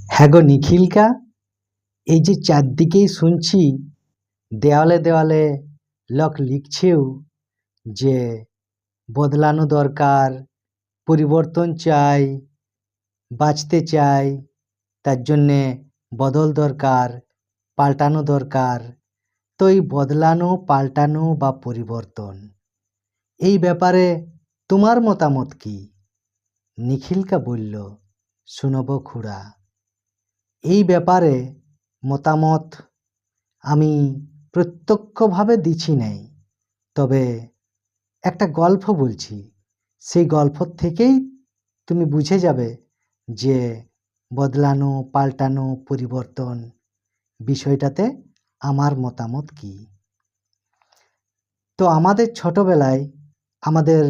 হ্যাঁ গো নিখিলকা, এই যে চারদিকেই শুনছি দেওয়ালে দেওয়ালে লোক লিখছেও যে বদলানো দরকার, পরিবর্তন চাই, বাঁচতে চাই, তার জন্যে বদল দরকার, পাল্টানো দরকার। তো এই বদলানো, পাল্টানো বা পরিবর্তন, এই ব্যাপারে তোমার মতামত কি? নিখিলকা বলল, শুনবো খুড়া। এই ব্যাপারে মতামত আমি প্রত্যক্ষভাবে দিছি নাই, তবে একটা গল্প বলছি। সেই গল্প থেকেই তুমি বুঝে যাবে যে বদলানো, পাল্টানো, পরিবর্তন বিষয়টাতে আমার মতামত কি। তো আমাদের ছোটবেলায় আমাদের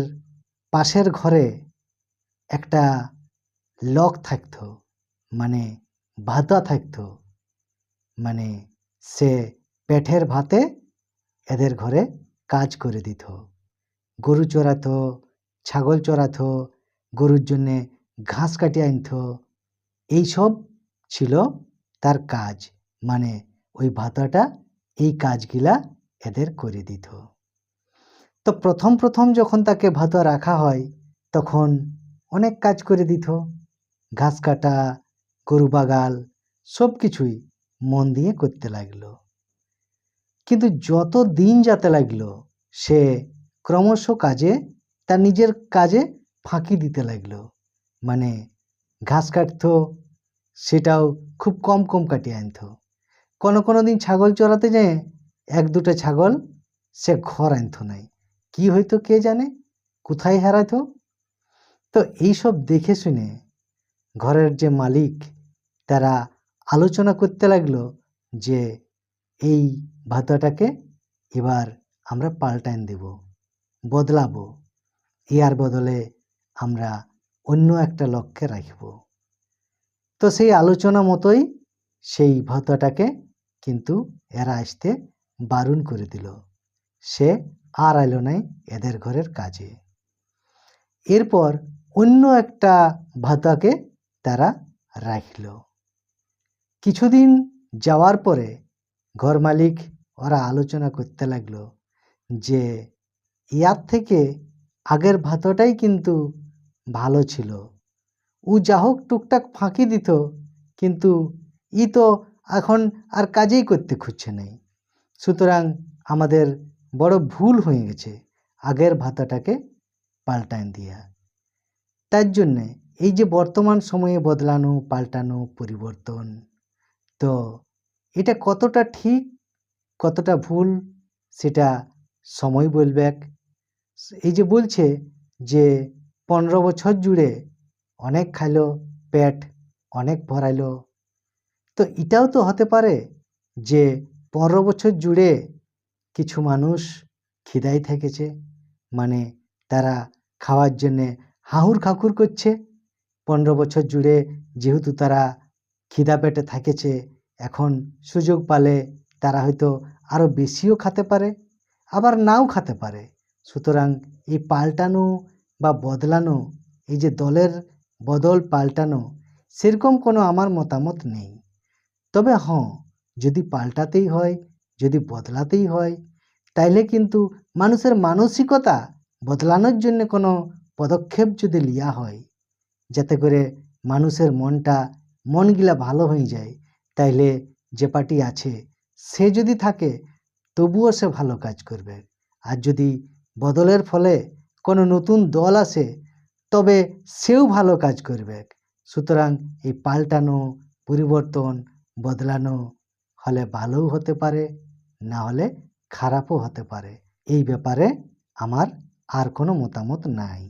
পাশের ঘরে একটা লোক থাকতো, মানে ভাতা থাকতো, মানে সে পেটের ভাতে এদের ঘরে কাজ করে দিত। গরু চড়াতো, ছাগল চড়াতো, গরুর জন্যে ঘাস কাটিয়ে আনত। এইসব ছিল তার কাজ, মানে ওই ভাতাটা এই কাজগুলা এদের করে দিত। তো প্রথম প্রথম যখন তাকে ভাতা রাখা হয় তখন অনেক কাজ করে দিত, ঘাস কাটা, গরু বাগাল, সব কিছুই মন দিয়ে করতে লাগলো। কিন্তু যত দিন যেতে লাগলো সে ক্রমশ তার নিজের কাজে ফাঁকি দিতে লাগলো। মানে ঘাস কাটতো, সেটাও খুব কম কম কাটিয়ে আনতো। কোনো দিন ছাগল চড়াতে যেয়ে এক দুটো ছাগল সে ঘর আনতো নাই, কি হয়তো কে জানে, কোথায় হারাতো। তো এইসব দেখে শুনে ঘরের যে মালিক তারা আলোচনা করতে লাগলো যে এই ভাতাটাকে এবার আমরা পাল্টান দেব, বদলাবো, ইয়ার বদলে আমরা অন্য একটা লোককে রাখব। তো সেই আলোচনা মতোই সেই ভাতাটাকে কিন্তু এরা আসতে বারণ করে দিল, সে আর এলো নাই এদের ঘরের কাজে। এরপর অন্য একটা ভাতাকে তারা রাখল। কিছুদিন যাওয়ার পরে ঘর মালিক ওরা আলোচনা করতে লাগলো যে ইয়ার থেকে আগের ভাতাটাই কিন্তু ভালো ছিল। ও যা হোক টুকটাক ফাঁকি দিত, কিন্তু ই তো এখন আর কাজেই করতে খুঁজছে নাই। সুতরাং আমাদের বড় ভুল হয়ে গেছে আগের ভাতাটাকে পাল্টান দিয়া। তার জন্যে এই যে বর্তমান সময়ে বদলানো, পাল্টানো, পরিবর্তন, তো এটা কতটা ঠিক কতটা ভুল সেটা সময় বলবে। এই যে বলছে যে 15 বছর জুড়ে অনেক খাইলো, পেট অনেক ভরাইলো, তো এটাও তো হতে পারে যে 15 বছর জুড়ে কিছু মানুষ খিদাই থেকেছে, মানে তারা খাওয়ার জন্যে হাহুর খাকুর করছে। 15 বছর জুড়ে যেহেতু তারা খিদা পেটে থেকেছে, এখন সুযোগ পালে তারা হয়তো আরও বেশিও খেতে পারে, আবার নাও খেতে পারে। সুতরাং এই পাল্টানো বা বদলানো, এই যে দলের বদল পাল্টানো, সেরকম কোনো আমার মতামত নেই। তবে হ্যাঁ, যদি পাল্টাতেই হয়, যদি বদলাতেই হয়, তাইলে কিন্তু মানুষের মানসিকতা বদলানোর জন্য কোনো পদক্ষেপ যদি লিয়া হয়, যাতে করে মানুষের মনগুলা ভালো হয়ে যায়, তাইলে যে পার্টি আছে সে যদি থাকে তবুও সে ভালো কাজ করবে। আর যদি বদলের ফলে কোনো নতুন দল আসে তবে সেও ভালো কাজ করবে। সুতরাং এই পাল্টানো, পরিবর্তন, বদলানো হলে ভালোও হতে পারে, না হলে খারাপও হতে পারে। এই ব্যাপারে আমার আর কোনো মতামত নাই।